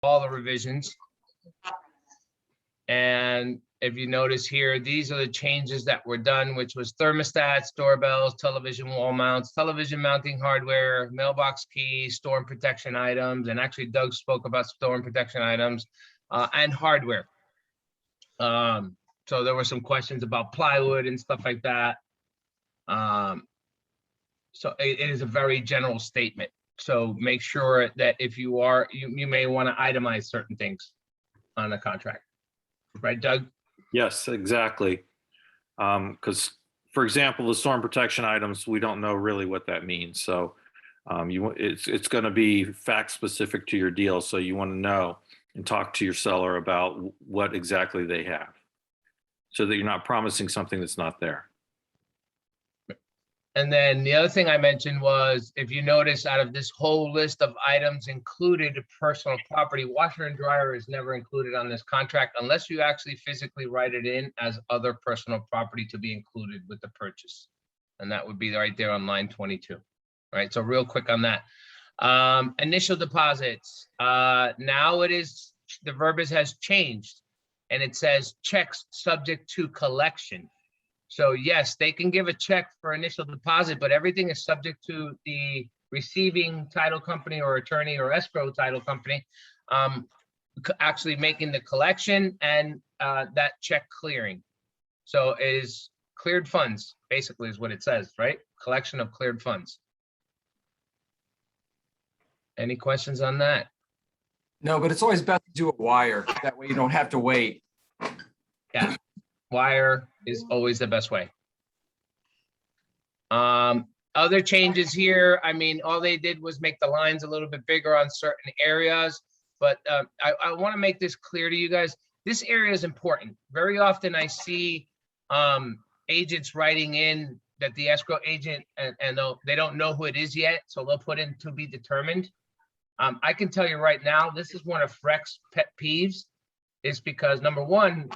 all the revisions. And if you notice here, these are the changes that were done, which was thermostats, doorbells, television wall mounts, television mounting hardware, mailbox keys, storm protection items, and actually Doug spoke about storm protection items and hardware. So there were some questions about plywood and stuff like that. So it is a very general statement. So make sure that if you are, you may want to itemize certain things on the contract. Right, Doug? Yes, exactly. Because, for example, the storm protection items, we don't know really what that means. So it's going to be fact specific to your deal. So you want to know and talk to your seller about what exactly they have, so that you're not promising something that's not there. And then the other thing I mentioned was, if you notice, out of this whole list of items included personal property, washer and dryer is never included on this contract unless you actually physically write it in as other personal property to be included with the purchase. And that would be right there on line 22. Right, so real quick on that. Initial deposits. Now it is, the verbiage has changed and it says checks subject to collection. So yes, they can give a check for initial deposit, but everything is subject to the receiving title company or attorney or escrow title company actually making the collection and that check clearing. So it is cleared funds, basically is what it says, right? Collection of cleared funds. Any questions on that? No, but it's always best to do a wire. That way you don't have to wait. Yeah, wire is always the best way. Other changes here, I mean, all they did was make the lines a little bit bigger on certain areas, but I want to make this clear to you guys. This area is important. Very often I see agents writing in that the escrow agent, and they don't know who it is yet, so they'll put in to be determined. I can tell you right now, this is one of Freck's pet peeves, is because number one,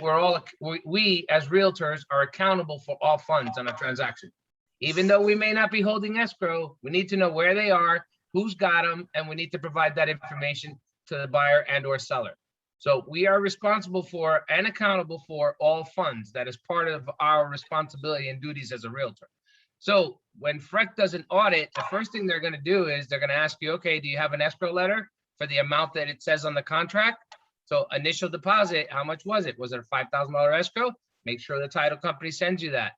we as realtors are accountable for all funds on a transaction. Even though we may not be holding escrow, we need to know where they are, who's got them, and we need to provide that information to the buyer and or seller. So we are responsible for and accountable for all funds. That is part of our responsibility and duties as a realtor. So when Freck does an audit, the first thing they're going to do is they're going to ask you, okay, do you have an escrow letter for the amount that it says on the contract? So initial deposit, how much was it? Was it a $5,000 escrow? Make sure the title company sends you that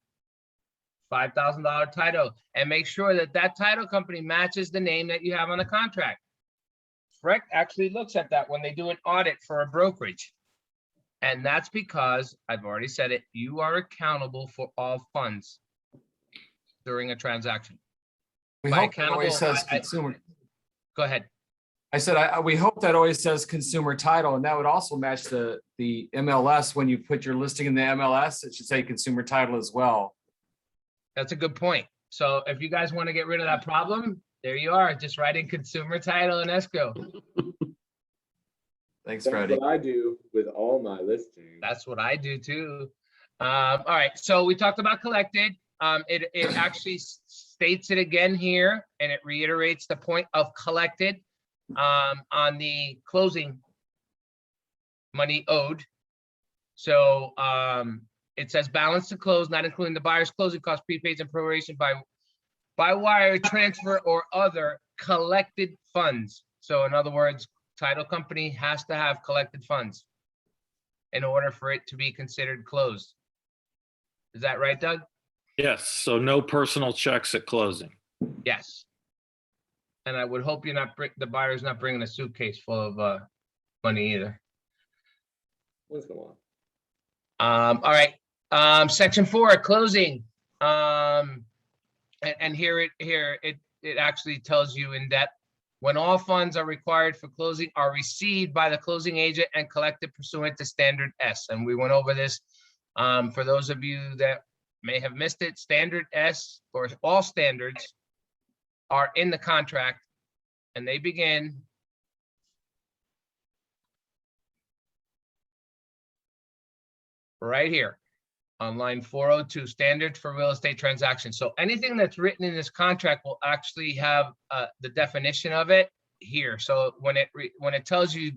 $5,000 title, and make sure that that title company matches the name that you have on the contract. Freck actually looks at that when they do an audit for a brokerage. And that's because, I've already said it, you are accountable for all funds during a transaction. We hope that always says consumer. Go ahead. I said, we hope that always says consumer title, and that would also match the MLS. When you put your listing in the MLS, it should say consumer title as well. That's a good point. So if you guys want to get rid of that problem, there you are. Just write in consumer title and escrow. Thanks, That's Freddie. what I do with all my listings. That's what I do too. All right, so we talked about collected. It actually states it again here, and it reiterates the point of collected on the closing money owed. So it says balance to close, not including the buyer's closing costs, prepaids, and proration by wire transfer or other collected funds. So in other words, title company has to have collected funds in order for it to be considered closed. Is that right, Doug? Yes, so no personal checks at closing. Yes. And I would hope the buyer's not bringing a suitcase full of money either. What's going on? All right. Section 4, closing. And here it actually tells you in depth, when all funds are required for closing are received by the closing agent and collected pursuant to standard S. And we went over this. For those of you that may have missed it, standard S, or all standards, are in the contract, and they begin right here on line 402, standards for real estate transactions. So anything that's written in this contract will actually have the definition of it here. So when it tells you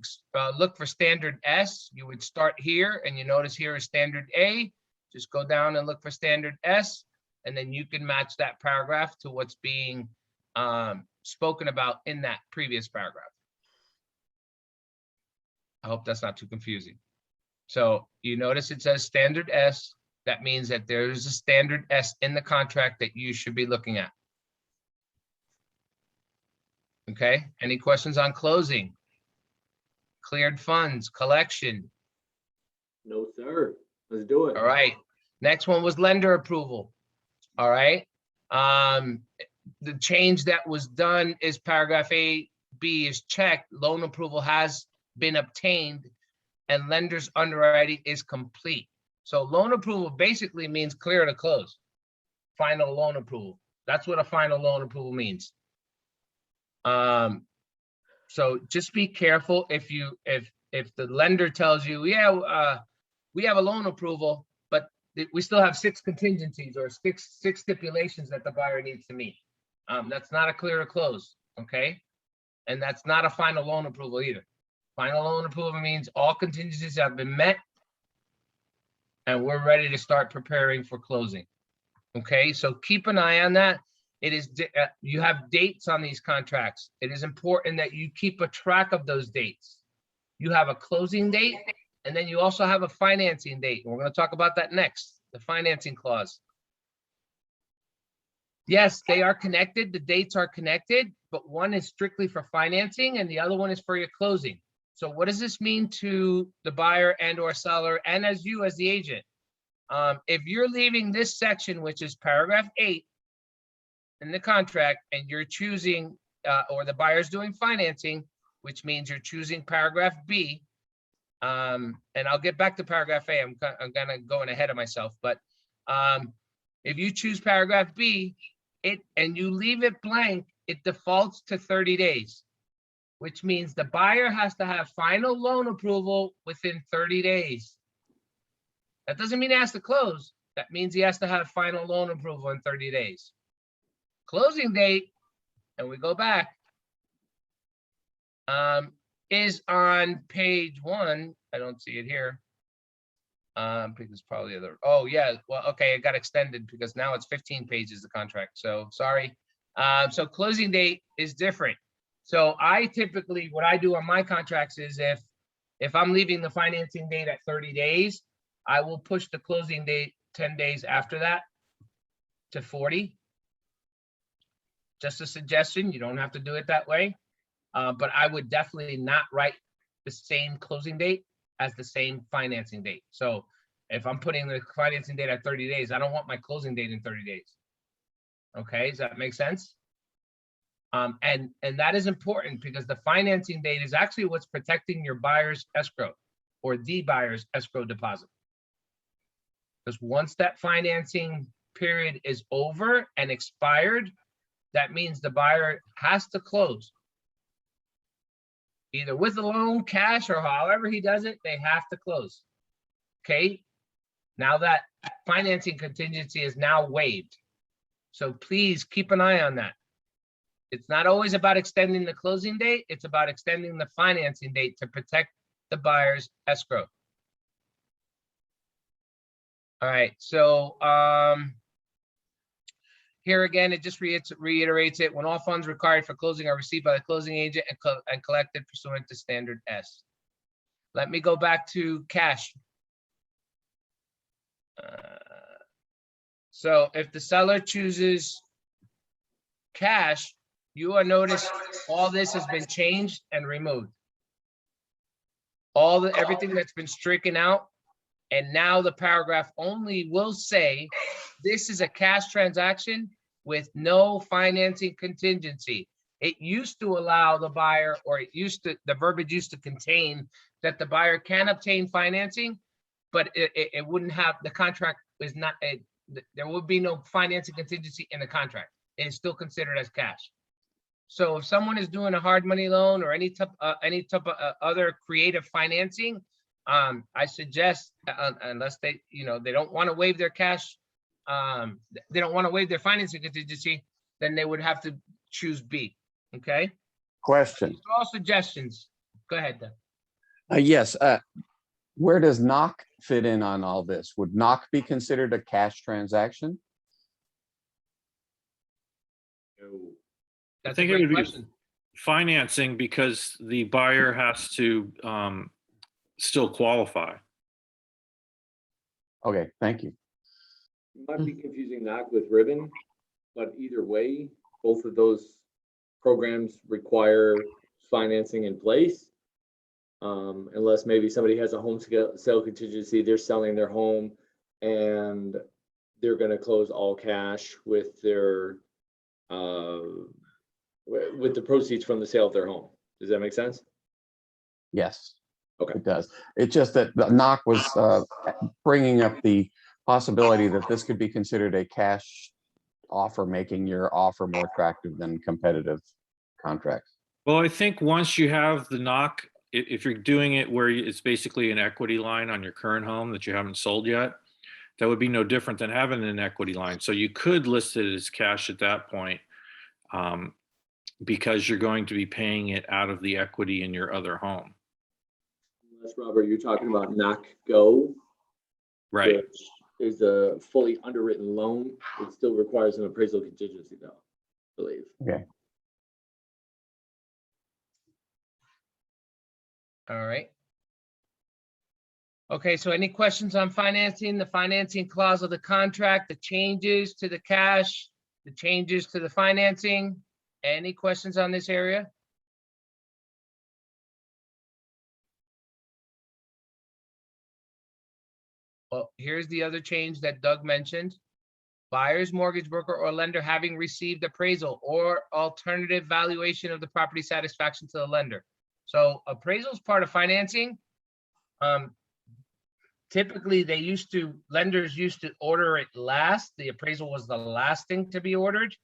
look for standard S, you would start here, and you notice here is standard A. Just go down and look for standard S, and then you can match that paragraph to what's being spoken about in that previous paragraph. I hope that's not too confusing. So you notice it says standard S. That means that there's a standard S in the contract that you should be looking at. Okay, any questions on closing? Cleared funds, collection? No, sir. Let's do it. All right, next one was lender approval. All right, the change that was done is paragraph A, B is checked, loan approval has been obtained, and lender's underwriting is complete. So loan approval basically means clear to close. Final loan approval. That's what a final loan approval means. So just be careful if the lender tells you, yeah, we have a loan approval, but we still have 6 contingencies or six stipulations that the buyer needs to meet. That's not a clear to close, okay? And that's not a final loan approval either. Final loan approval means all contingencies have been met and we're ready to start preparing for closing. Okay, so keep an eye on that. It is, you have dates on these contracts. It is important that you keep a track of those dates. You have a closing date, and then you also have a financing date. And we're going to talk about that next, the financing clause. Yes, they are connected. The dates are connected, but one is strictly for financing and the other one is for your closing. So what does this mean to the buyer and or seller and as you as the agent? If you're leaving this section, which is paragraph 8 in the contract, and you're choosing, or the buyer's doing financing, which means you're choosing paragraph B, and I'll get back to paragraph A. I'm kind of going ahead of myself, but if you choose paragraph B, and you leave it blank, it defaults to 30 days, which means the buyer has to have final loan approval within 30 days. That doesn't mean he has to close. That means he has to have final loan approval in 30 days. Closing date, and we go back, is on page 1. I don't see it here. Because probably other. Oh yeah, well, okay, it got extended because now it's 15 pages of contract. So sorry. So closing date is different. So I typically, what I do on my contracts is if I'm leaving the financing date at 30 days, I will push the closing date 10 days after that to 40. Just a suggestion, you don't have to do it that way. But I would definitely not write the same closing date as the same financing date. So if I'm putting the financing date at 30 days, I don't want my closing date in 30 days. Okay, does that make sense? And that is important because the financing date is actually what's protecting your buyer's escrow or the buyer's escrow deposit. Because once that financing period is over and expired, that means the buyer has to close. Either with a loan, cash, or however he does it, they have to close. Okay, now that financing contingency is now waived. So please keep an eye on that. It's not always about extending the closing date, it's about extending the financing date to protect the buyer's escrow. All right, so here again, it just reiterates it. When all funds required for closing are received by the closing agent and collected pursuant to standard S. Let me go back to cash. So if the seller chooses cash, you will notice all this has been changed and removed. Everything that's been stricken out. And now the paragraph only will say, this is a cash transaction with no financing contingency. It used to allow the buyer, or the verbiage used to contain that the buyer can obtain financing, but it wouldn't have, the contract is not, there would be no financing contingency in the contract. It is still considered as cash. So if someone is doing a hard money loan or any type of other creative financing, I suggest, unless they don't want to waive their cash, they don't want to waive their financing contingency, then they would have to choose B. Okay. question. These are all suggestions. Go ahead, Doug. Yes, where does knock fit in on all this? Would knock be considered a cash transaction? No. That's a think it great would be- question. Financing, because the buyer has to still qualify. Okay, thank you. You might be confusing knock with ribbon, but either way, both of those programs require financing in place. Unless maybe somebody has a home sale contingency, they're selling their home and they're gonna close all cash with their with the proceeds from the sale of their home. Does that make sense? Yes. Okay. It does. It's just that the knock was bringing up the possibility that this could be considered a cash offer, making your offer more attractive than competitive contracts. Well, I think once you have the knock, if you're doing it where it's basically an equity line on your current home that you haven't sold yet, that would be no different than having an equity line. So you could list it as cash at that point, because you're going to be paying it out of the equity in your other home. Unless, Robert, you're talking about knock go, Right. which is a fully underwritten loan. It still requires an appraisal contingency though, I believe. Okay. All right. Okay, so any questions on financing, the financing clause of the contract, the changes to the cash, the changes to the financing? Any questions on this area? Well, here's the other change that Doug mentioned. Buyer's mortgage broker or lender having received appraisal or alternative valuation of the property satisfaction to the lender. So appraisal is part of financing. Typically, lenders used to order it last. The appraisal was the last thing to be ordered.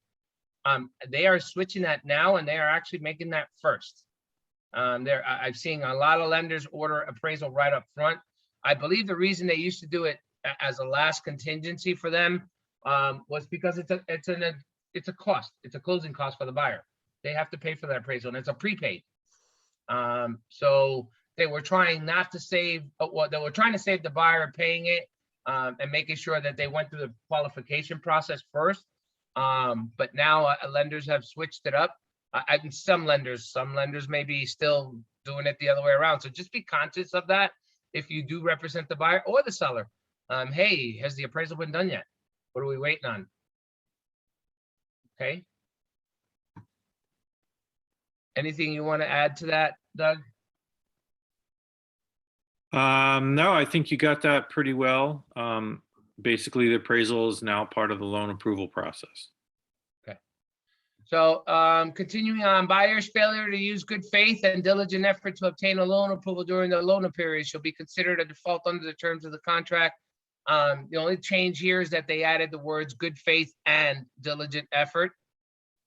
They are switching that now, and they are actually making that first. I've seen a lot of lenders order appraisal right up front. I believe the reason they used to do it as a last contingency for them was because it's a cost. It's a closing cost for the buyer. They have to pay for that appraisal, and it's a prepaid. So they were trying not to save, they were trying to save the buyer paying it and making sure that they went through the qualification process first. But now lenders have switched it up. Some lenders may be still doing it the other way around. So just be conscious of that if you do represent the buyer or the seller. Hey, has the appraisal been done yet? What are we waiting on? Okay. Anything you want to add to that, Doug? No, I think you got that pretty well. Basically, the appraisal is now part of the loan approval process. Okay. So continuing on, buyer's failure to use good faith and diligent effort to obtain a loan approval during the loan period shall be considered a default under the terms of the contract. The only change here is that they added the words good faith and diligent effort.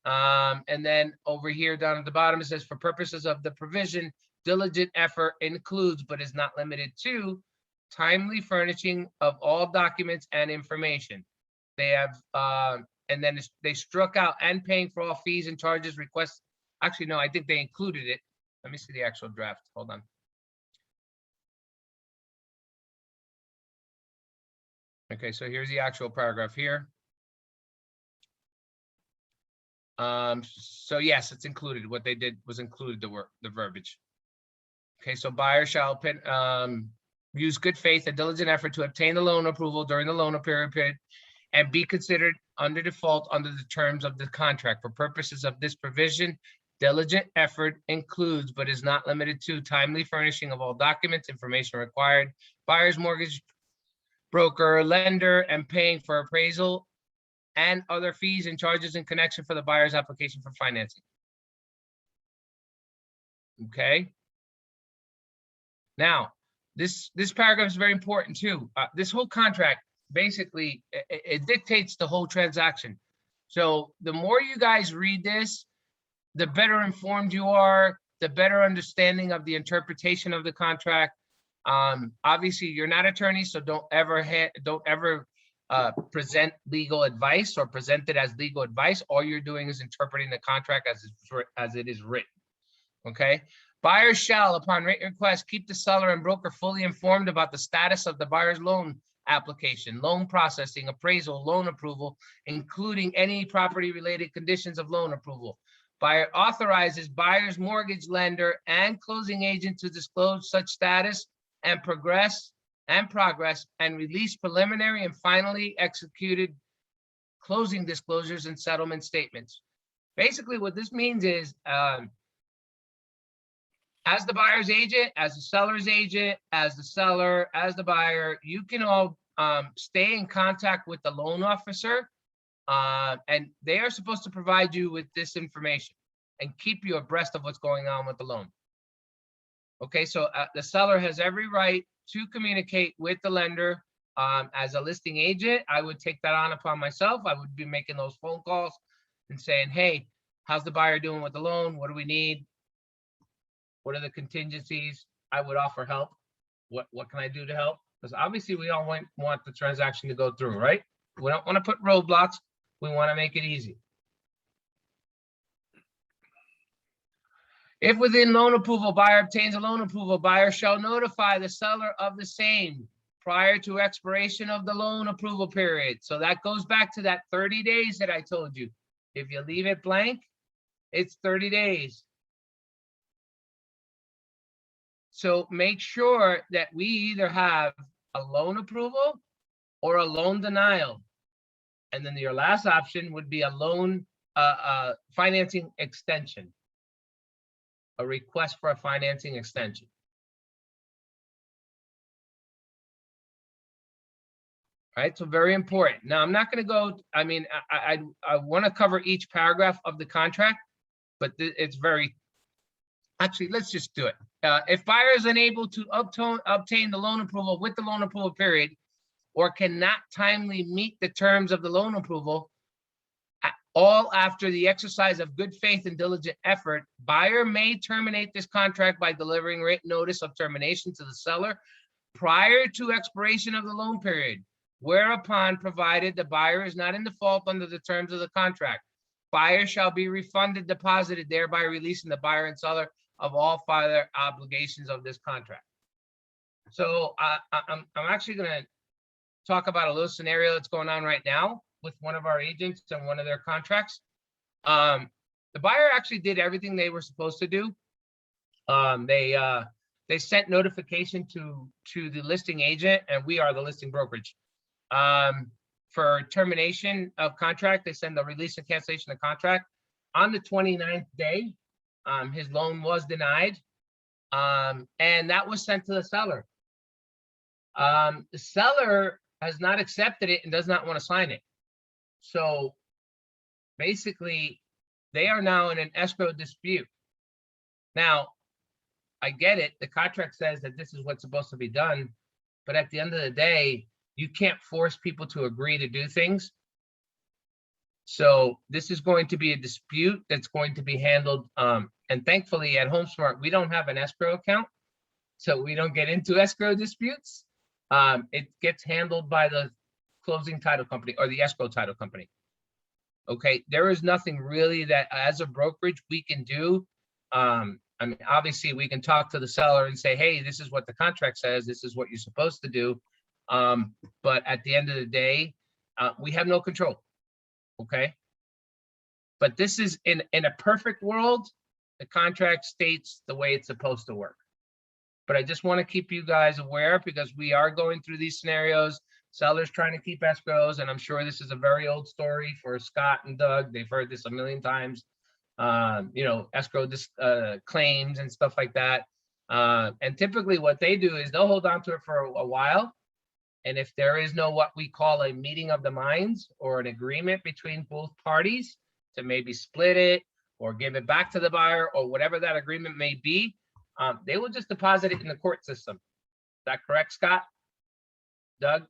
And then over here down at the bottom, it says for purposes of the provision, diligent effort includes but is not limited to timely furnishing of all documents and information. They have, and then they struck out and paying for all fees and charges requests. Actually, no, I think they included it. Let me see the actual draft. Hold on. Okay, so here's the actual paragraph here. So yes, it's included. What they did was included the verbiage. Okay, so buyer shall use good faith and diligent effort to obtain the loan approval during the loan period and be considered under default under the terms of the contract. For purposes of this provision, diligent effort includes but is not limited to timely furnishing of all documents, information required, buyer's mortgage broker, lender, and paying for appraisal and other fees and charges in connection for the buyer's application for financing. Okay. Now, this paragraph is very important too. This whole contract, basically, it dictates the whole transaction. So the more you guys read this, the better informed you are, the better understanding of the interpretation of the contract. Obviously, you're not attorneys, so don't ever present legal advice or present it as legal advice. All you're doing is interpreting the contract as it is written. Okay. Buyers shall, upon written request, keep the seller and broker fully informed about the status of the buyer's loan application, loan processing, appraisal, loan approval, including any property-related conditions of loan approval. Buyer authorizes buyer's mortgage lender and closing agent to disclose such status and progress and release preliminary and finally executed closing disclosures and settlement statements. Basically, what this means is, as the buyer's agent, as the seller's agent, as the seller, as the buyer, you can all stay in contact with the loan officer, and they are supposed to provide you with this information and keep you abreast of what's going on with the loan. Okay, so the seller has every right to communicate with the lender. As a listing agent, I would take that on upon myself. I would be making those phone calls and saying, hey, how's the buyer doing with the loan? What do we need? What are the contingencies? I would offer help. What can I do to help? Because obviously we all want the transaction to go through, right? We don't want to put roadblocks. We want to make it easy. If within loan approval, buyer obtains a loan approval, buyer shall notify the seller of the same prior to expiration of the loan approval period. So that goes back to that 30 days that I told you. If you leave it blank, it's 30 days. So make sure that we either have a loan approval or a loan denial. And then your last option would be a loan financing extension, a request for a financing extension. All right, so very important. Now, I'm not going to go, I mean, I want to cover each paragraph of the contract, but it's very, actually, let's just do it. If buyer is unable to obtain the loan approval with the loan approval period, or cannot timely meet the terms of the loan approval, all after the exercise of good faith and diligent effort, buyer may terminate this contract by delivering written notice of termination to the seller prior to expiration of the loan period, whereupon, provided the buyer is not in default under the terms of the contract, buyer shall be refunded, deposited, thereby releasing the buyer and seller of all further obligations of this contract. So I'm actually going to talk about a little scenario that's going on right now with one of our agents and one of their contracts. The buyer actually did everything they were supposed to do. They sent notification to the listing agent, and we are the listing brokerage. For termination of contract, they send a release and cancellation of contract. On the 29th day, his loan was denied, and that was sent to the seller. The seller has not accepted it and does not want to sign it. So basically, they are now in an escrow dispute. Now, I get it. The contract says that this is what's supposed to be done, but at the end of the day, you can't force people to agree to do things. So this is going to be a dispute that's going to be handled. And thankfully at HomeSmart, we don't have an escrow account, so we don't get into escrow disputes. It gets handled by the closing title company or the escrow title company. Okay, there is nothing really that as a brokerage we can do. I mean, obviously we can talk to the seller and say, hey, this is what the contract says, this is what you're supposed to do. But at the end of the day, we have no control. Okay. But this is in a perfect world, the contract states the way it's supposed to work. But I just want to keep you guys aware because we are going through these scenarios, sellers trying to keep escrows. And I'm sure this is a very old story for Scott and Doug. They've heard this a million times, you know, escrow claims and stuff like that. And typically what they do is they'll hold on to it for a while. And if there is no what we call a meeting of the minds or an agreement between both parties to maybe split it or give it back to the buyer or whatever that agreement may be, they will just deposit it in the court system. Is that correct, Scott? Doug?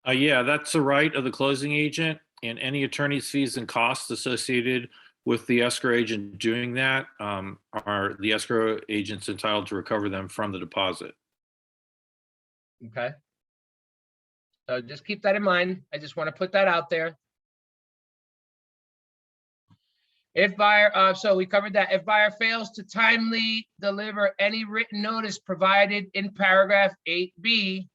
Yeah, that's the right of the closing agent, and any attorney's fees and costs associated with the escrow agent doing that are the escrow agent's entitled to recover them from the deposit. Okay. So just keep that in mind. I just want to put that out there. If buyer, so we covered that. If buyer fails to timely deliver any written notice provided in paragraph 8B,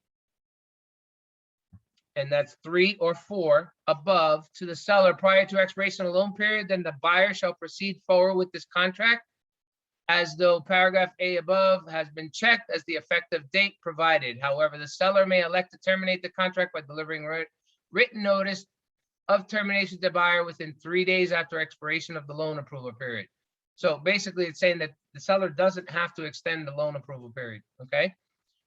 and that's 3 or 4 above, to the seller prior to expiration of the loan period, then the buyer shall proceed forward with this contract as though paragraph A above has been checked as the effective date provided. However, the seller may elect to terminate the contract by delivering written notice of termination to buyer within 3 days after expiration of the loan approval period. So basically, it's saying that the seller doesn't have to extend the loan approval period, okay?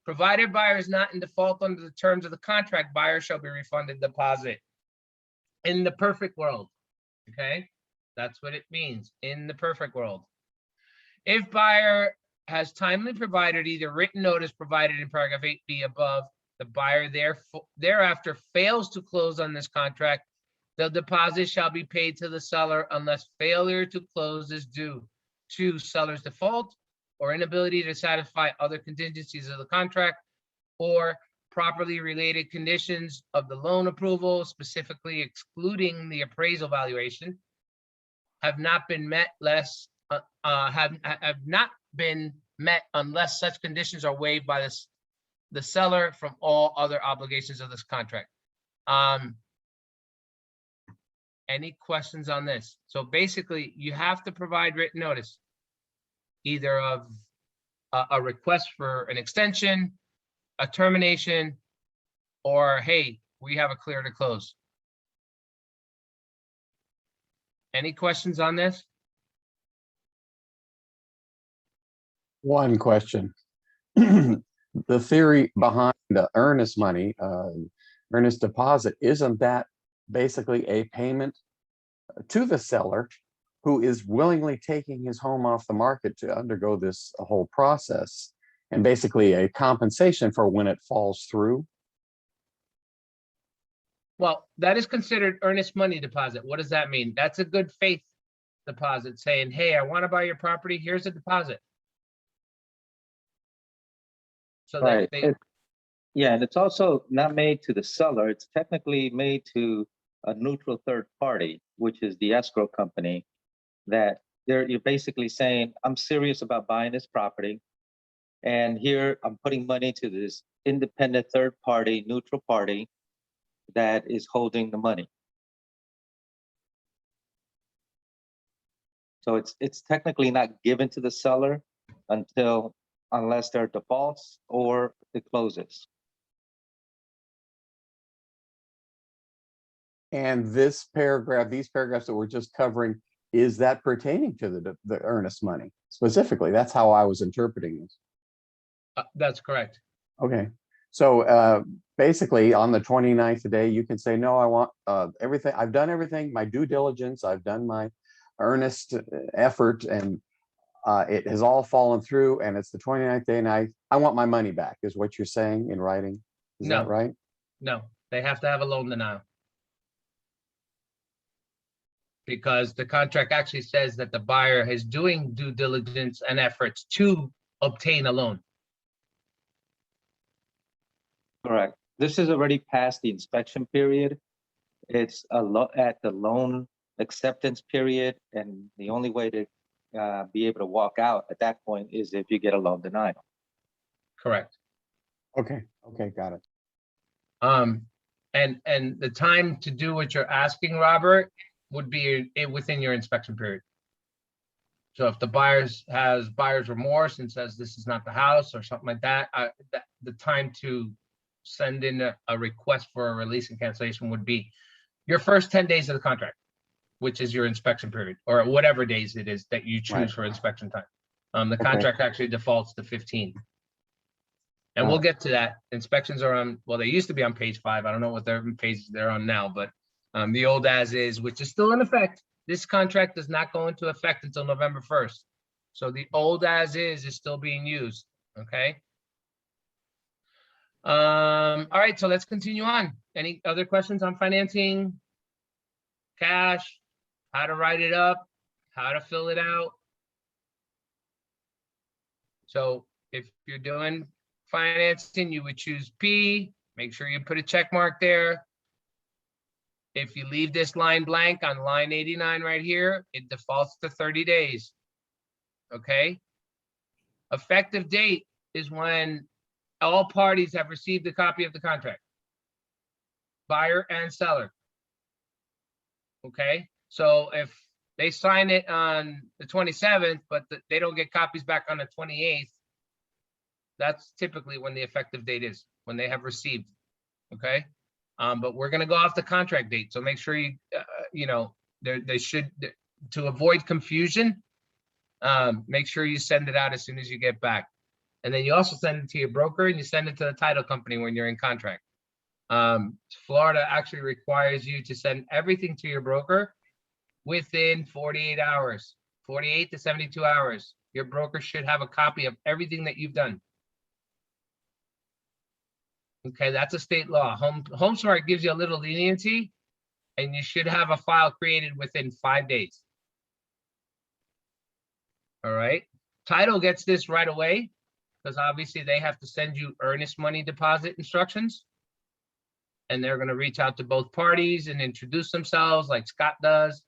Provided buyer is not in default under the terms of the contract, buyer shall be refunded deposit. In the perfect world, okay? That's what it means, in the perfect world. If buyer has timely provided either written notice provided in paragraph 8B above, the buyer thereafter fails to close on this contract, the deposit shall be paid to the seller unless failure to close is due to seller's default or inability to satisfy other contingencies of the contract or properly related conditions of the loan approval, specifically excluding the appraisal valuation, have not been met have not been met unless such conditions are waived by the seller from all other obligations of this contract. Any questions on this? So basically, you have to provide written notice, either of a request for an extension, a termination, or hey, we have a clear to close. Any questions on this? One question. The theory behind the earnest money, earnest deposit, isn't that basically a payment to the seller who is willingly taking his home off the market to undergo this whole process, and basically a compensation for when it falls through? Well, that is considered earnest money deposit. What does that mean? That's a good faith deposit saying, hey, I want to buy your property. Here's a deposit. So Right. that they, Yeah, and it's also not made to the seller. It's technically made to a neutral third party, which is the escrow company, that you're basically saying, I'm serious about buying this property. And here I'm putting money to this independent third party, neutral party that is holding the money. So it's technically not given to the seller unless there are defaults or it closes. And this paragraph, these paragraphs that we're just covering, is that pertaining to the earnest money specifically? That's how I was interpreting this. that's correct. Okay, so basically on the 29th today, you can say, no, I want everything. I've done everything, my due diligence, I've done my earnest effort, and it has all fallen through, and it's the 29th day, and I want my money back, is what you're saying in writing. Is No. that right? No, they have to have a loan denial. Because the contract actually says that the buyer is doing due diligence and efforts to obtain a loan. Correct. This is already past the inspection period. It's at the loan acceptance period, and the only way to be able to walk out at that point is if you get a loan denial. Correct. Okay, got it. And the time to do what you're asking, Robert, would be within your inspection period. So if the has buyer's remorse and says this is not the house or something like that, the time to send in a request for a release and cancellation would be your first 10 days of the contract, which is your inspection period, or whatever days it is that you choose Right. for inspection time. The Okay. contract actually defaults to 15. And we'll get to that. Inspections are on, well, they used to be on page 5. I don't know what their page they're on now, but the old as is, which is still in effect. This contract does not go into effect until November 1st. So the old as is still being used, okay? All right, so let's continue on. Any other questions on financing, cash, how to write it up, how to fill it out? So if you're doing financing, you would choose P, make sure you put a check mark there. If you leave this line blank on line 89 right here, it defaults to 30 days. Okay? Effective date is when all parties have received a copy of the contract. Buyer and seller. Okay? So if they sign it on the 27th, but they don't get copies back on the 28th, that's typically when the effective date is, when they have received. Okay? But we're going to go off the contract date. So make sure you, they should, to avoid confusion, make sure you send it out as soon as you get back. And then you also send it to your broker and you send it to the title company when you're in contract. Florida actually requires you to send everything to your broker within 48 hours, 48 to 72 hours. Your broker should have a copy of everything that you've done. Okay, that's a state law. HomeSmart gives you a little leniency, and you should have a file created within 5 days. All right. Title gets this right away because obviously they have to send you earnest money deposit instructions. And they're going to reach out to both parties and introduce themselves like Scott does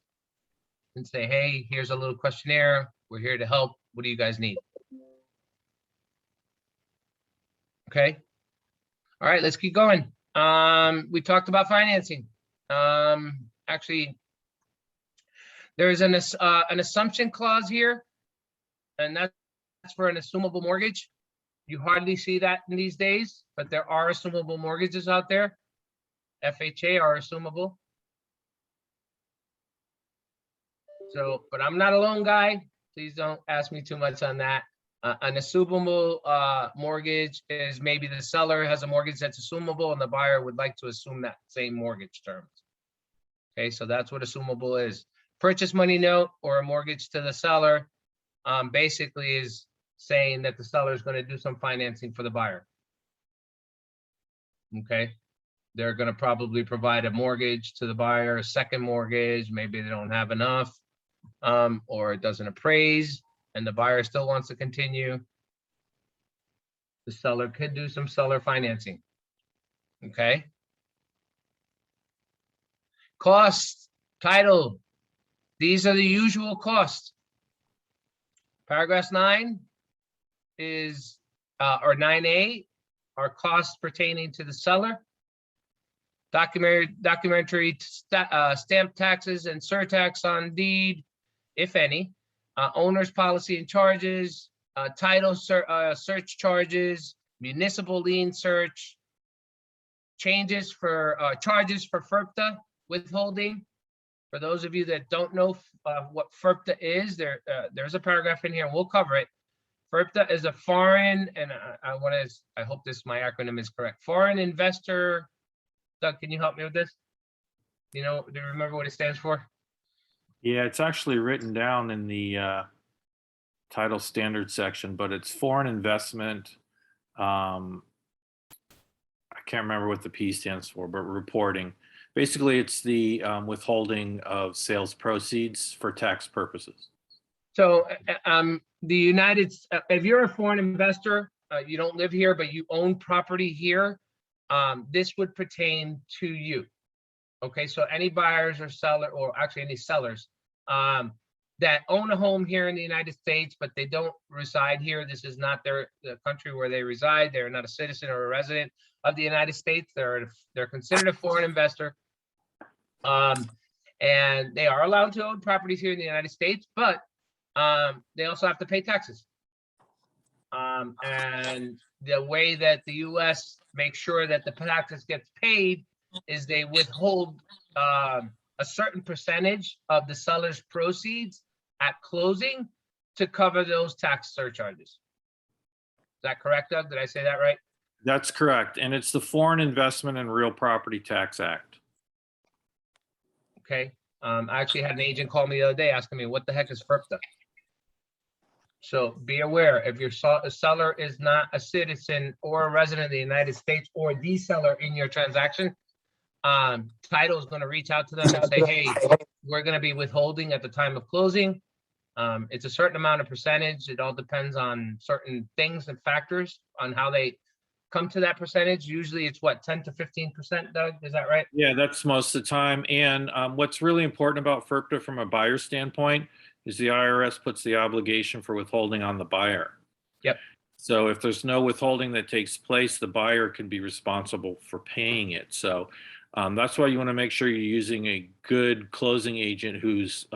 and say, hey, here's a little questionnaire. We're here to help. What do you guys need? Okay. All right, let's keep going. We talked about financing. Actually, there's an assumption clause here, and that's for an assumable mortgage. You hardly see that in these days, but there are assumable mortgages out there. FHA are assumable. So, but I'm not a loan guy. Please don't ask me too much on that. An assumable mortgage is maybe the seller has a mortgage that's assumable and the buyer would like to assume that same mortgage terms. Okay, so that's what assumable is. Purchase money note or a mortgage to the seller basically is saying that the seller is going to do some financing for the buyer. Okay, they're going to probably provide a mortgage to the buyer, a second mortgage. Maybe they don't have enough or it doesn't appraise. And the buyer still wants to continue, the seller could do some seller financing. Okay. Costs, title. These are the usual costs. Paragraph 9 is, or 9A, are costs pertaining to the seller. Documentary stamp taxes and surtax on deed, if any. Owner's policy and charges, title search charges, municipal lien search, charges for FIRPTA withholding. For those of you that don't know what FIRPTA is, there's a paragraph in here, and we'll cover it. FIRPTA is a foreign, and I hope my acronym is correct. Foreign investor. Doug, can you help me with this? Do you remember what it stands for? Yeah, it's actually written down in the title standard section, but it's foreign investment. I can't remember what the P stands for, but reporting. Basically, it's the withholding of sales proceeds for tax purposes. So if you're a foreign investor, you don't live here, but you own property here, this would pertain to you. Okay, so any buyers or seller, or actually any sellers that own a home here in the United States, but they don't reside here. This is not the country where they reside. They're not a citizen or a resident of the United States. They're considered a foreign investor. And they are allowed to own properties here in the United States, but they also have to pay taxes. And the way that the U.S. makes sure that the taxes gets paid is they withhold a certain percentage of the seller's proceeds at closing to cover those tax surcharges. Is that correct, Doug? Did I say that right? That's correct. And it's the Foreign Investment and Real Property Tax Act. Okay. I actually had an agent call me the other day asking me, what the heck is FIRPTA? So be aware, if your seller is not a citizen or a resident of the United States or the seller in your transaction, title is going to reach out to them and say, hey, we're going to be withholding at the time of closing. It's a certain amount of percentage. It all depends on certain things and factors on how they come to that percentage? Usually it's what, 10 to 15%, Doug? Is that right? Yeah, that's most of the time. And what's really important about FERPTA from a buyer standpoint is the IRS puts the obligation for withholding on the buyer. Yep. So if there's no withholding that takes place, the buyer can be responsible for paying it. So that's why you want to make sure you're using a good closing agent who's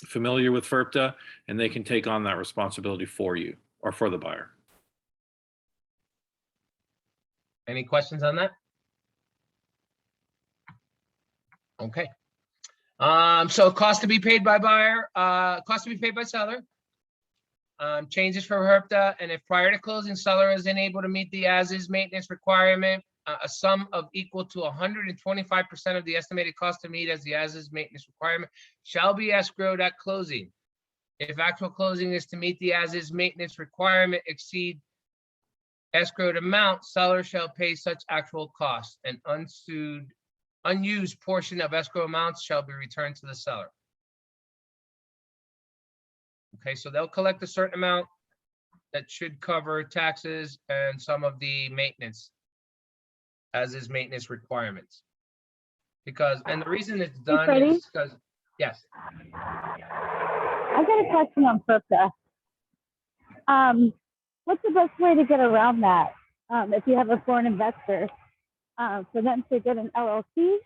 familiar with FERPTA, and they can take on that responsibility for you or for the buyer. Any questions on that? Okay. So cost to be paid by buyer, cost to be paid by seller. Changes for FERPTA, and if prior to closing seller is unable to meet the as-is maintenance requirement, a sum of equal to 125% of the estimated cost to meet as the as-is maintenance requirement shall be escrowed at closing. If actual closing is to meet the as-is maintenance requirement exceed escrowed amount, seller shall pay such actual cost. An unused portion of escrow amounts shall be returned to the seller. Okay, so they'll collect a certain amount that should cover taxes and some of the maintenance, as is maintenance requirements. Because, and the reason it's done Freddie? is because, yes, I've got a question on FERPTA. What's the best way to get around that? If you have a foreign investor, for them to get an LLC,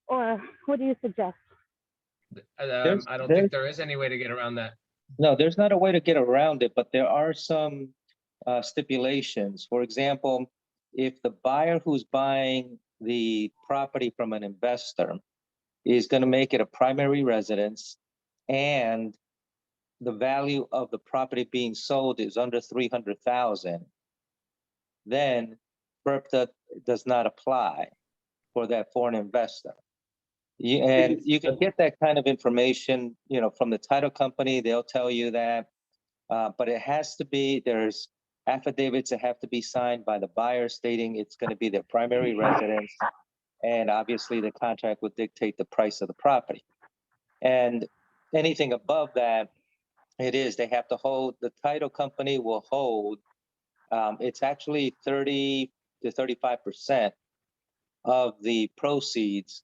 or what do you suggest? I don't think there is any way to get around that. No, there's not a way to get around it, but there are some stipulations. For example, if the buyer who's buying the property from an investor is going to make it a primary residence and the value of the property being sold is under 300,000, then FERPTA does not apply for that foreign investor. And you can get that kind of information, from the title company. They'll tell you that, but it has to be, there's affidavits that have to be signed by the buyer stating it's going to be their primary residence. And obviously the contract would dictate the price of the property. And anything above that, they have to hold, the title company will hold, it's actually 30 to 35% of the proceeds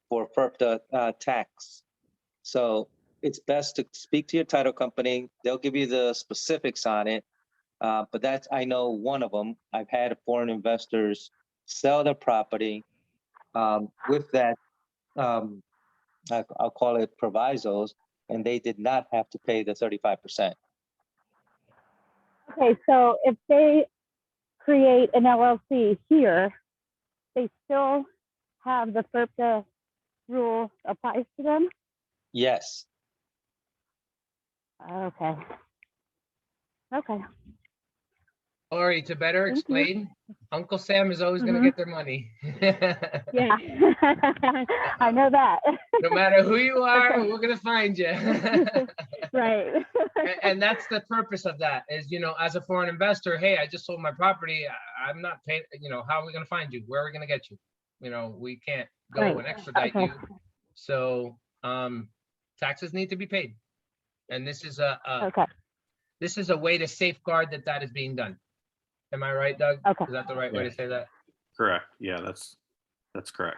for FERPTA tax. So it's best to speak to your title company. They'll give you the specifics on it. But that's, I know one of them, I've had foreign investors sell their property with that, I'll call it provisos, and they did not have to pay the 35%. Okay, so if they create an LLC here, they still have the FERPTA rule applies to them? Yes. Okay. Okay. Lori, to better Thank you. explain, Uncle Sam is always going to Mhm. get their money. Yeah. I know that. No matter who you are, Okay. we're going to find you. Right. And that's the purpose of that is, as a foreign investor, hey, I just sold my property. I'm not paying, how are we going to find you? Where are we going to get you? We can't go Right. and extradite Okay. you. So taxes need to be paid. And this is Okay. this is a way to safeguard that is being done. Am I right, Doug? Okay. Is that the right way to say that? Correct. Yeah, that's correct.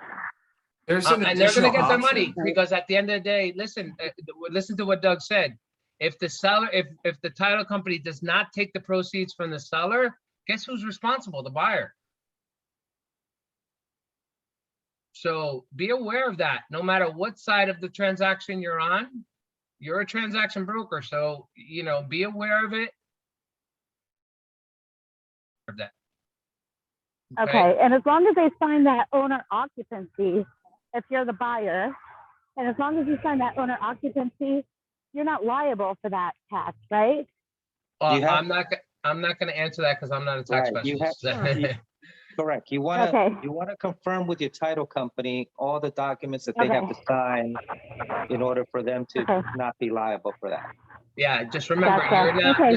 There's an And they're additional gonna get their option. money because at the end of the day, listen to what Doug said. If the seller, if the title company does not take the proceeds from the seller, guess who's responsible? The buyer. So be aware of that. No matter what side of the transaction you're on, you're a transaction broker. So, be aware of it. Of that. Okay. And as long as they sign that owner occupancy, if you're the buyer, and as long as you sign that owner occupancy, you're not liable for that tax, right? You have- I'm not going to answer that because I'm not a tax Right, you have- specialist. Correct. You want to Okay. confirm with your title company all the documents that they have to Okay. sign in order for them to Okay. not be liable for that. Yeah, just remember, Gotcha. Okay.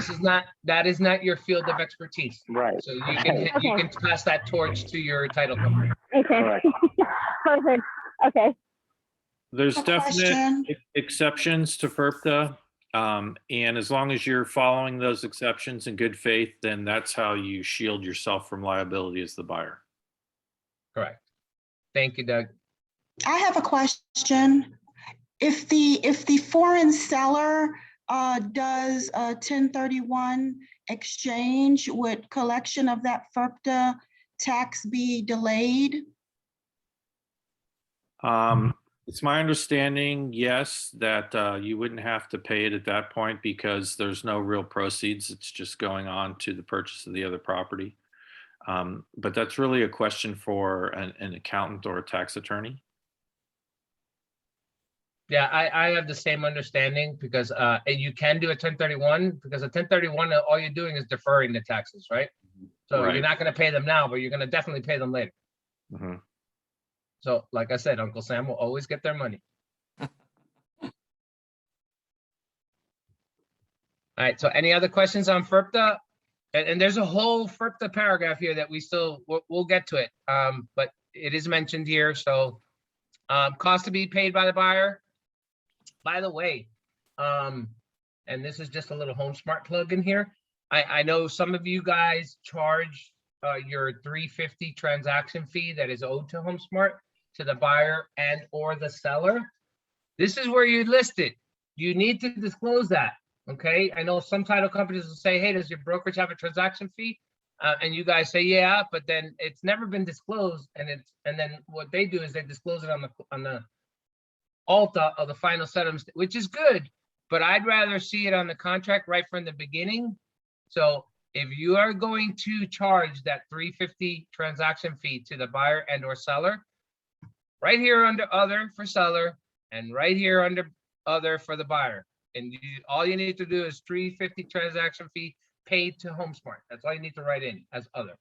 that is not your field of expertise. Right. So you can pass that torch to your title company. Okay. Correct. Perfect. Okay. There's A definite question. exceptions to FERPTA. And as long as you're following those exceptions in good faith, then that's how you shield yourself from liability as the buyer. Correct. Thank you, Doug. I have a question. If the foreign seller does a 1031 exchange, would collection of that FERPTA tax be delayed? It's my understanding, yes, that you wouldn't have to pay it at that point because there's no real proceeds. It's just going on to the purchase of the other property. But that's really a question for an accountant or a tax attorney. Yeah, I have the same understanding because you can do a 1031 because a 1031, all you're doing is deferring the taxes, right? So Right. you're not going to pay them now, but you're going to definitely pay them later. Mhm. So like I said, Uncle Sam will always get their money. All right, so any other questions on FERPTA? And there's a whole FERPTA paragraph here that we'll get to it. But it is mentioned here, so cost to be paid by the buyer. By the way, and this is just a little HomeSmart plug in here. I know some of you guys charge your $350 transaction fee that is owed to HomeSmart to the buyer and or the seller. This is where you list it. You need to disclose that. Okay, I know some title companies will say, hey, does your brokerage have a transaction fee? And you guys say, yeah, but then it's never been disclosed. And then what they do is they disclose it on the alta of the final settlement, which is good, but I'd rather see it on the contract right from the beginning. So if you are going to charge that $350 transaction fee to the buyer and or seller, right here under other for seller and right here under other for the buyer. And all you need to do is $350 transaction fee paid to HomeSmart. That's all you need to write in as other.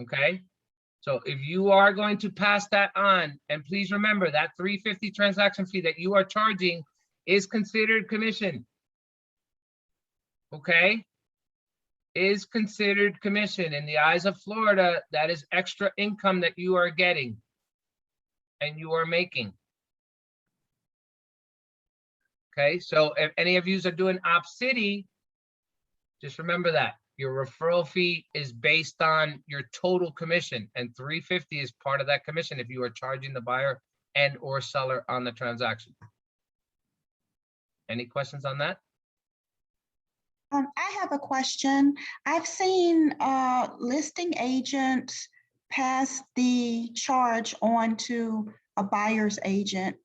Okay. So if you are going to pass that on, and please remember that $350 transaction fee that you are charging is considered commission. Okay. Is considered commission in the eyes of Florida. That is extra income that you are getting and you are making. Okay, so if any of you are doing Op City, just remember that your referral fee is based on your total commission, and $350 is part of that commission if you are charging the buyer and or seller on the transaction. Any questions on that? I have a question. I've seen listing agents pass the charge on to a buyer's agent.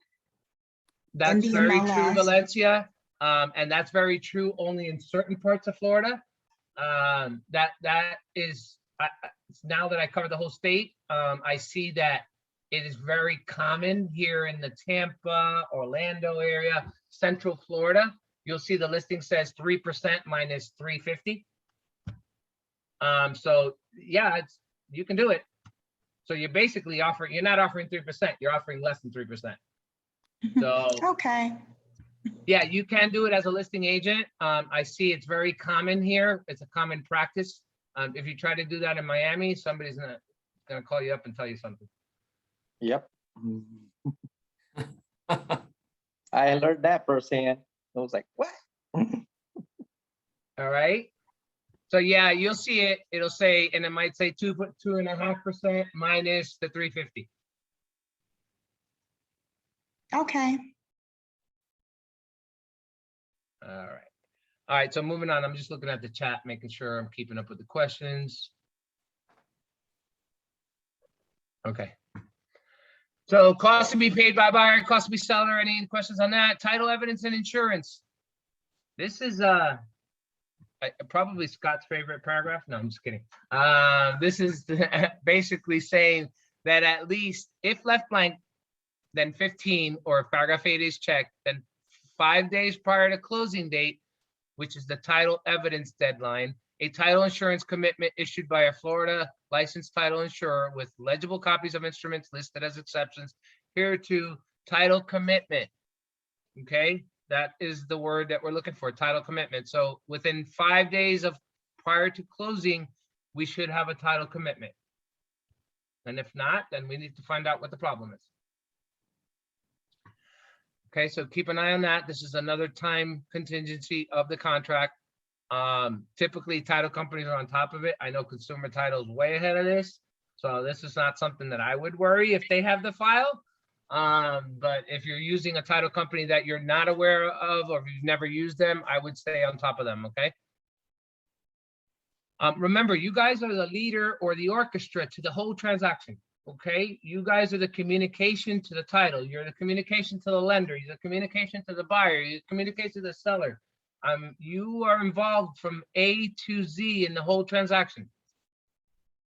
That's the very MLS. true, Valencia. And that's very true only in certain parts of Florida. That is, now that I cover the whole state, I see that it is very common here in the Tampa, Orlando area, Central Florida. You'll see the listing says 3% minus $350. So yeah, you can do it. So you're basically you're not offering 3%, you're offering less than 3%. So Okay. yeah, you can do it as a listing agent. I see it's very common here. It's a common practice. If you try to do that in Miami, somebody's gonna call you up and tell you something. Yep. I learned that firsthand. I was like, what? All right. So yeah, you'll see it. It'll say, and it might say 2.5% minus the 350. Okay. All right. All right. So moving on, I'm just looking at the chat, making sure I'm keeping up with the questions. Okay. So cost to be paid by buyer, cost to be seller. Any questions on that? Title evidence and insurance. This is probably Scott's favorite paragraph. No, I'm just kidding. This is basically saying that at least if left blank, then 15, or if paragraph 8 is checked, then 5 days prior to closing date, which is the title evidence deadline, a title insurance commitment issued by a Florida licensed title insurer with legible copies of instruments listed as exceptions hereto, title commitment. Okay, that is the word that we're looking for, title commitment. So within 5 days of prior to closing, we should have a title commitment. And if not, then we need to find out what the problem is. Okay, so keep an eye on that. This is another time contingency of the contract. Typically title companies are on top of it. I know consumer title is way ahead of this. So this is not something that I would worry if they have the file. But if you're using a title company that you're not aware of, or if you've never used them, I would stay on top of them, okay? Remember, you guys are the leader or the orchestra to the whole transaction, okay? You guys are the communication to the title. You're the communication to the lender. You're the communication to the buyer. You're the communication to the seller. You are involved from A to Z in the whole transaction.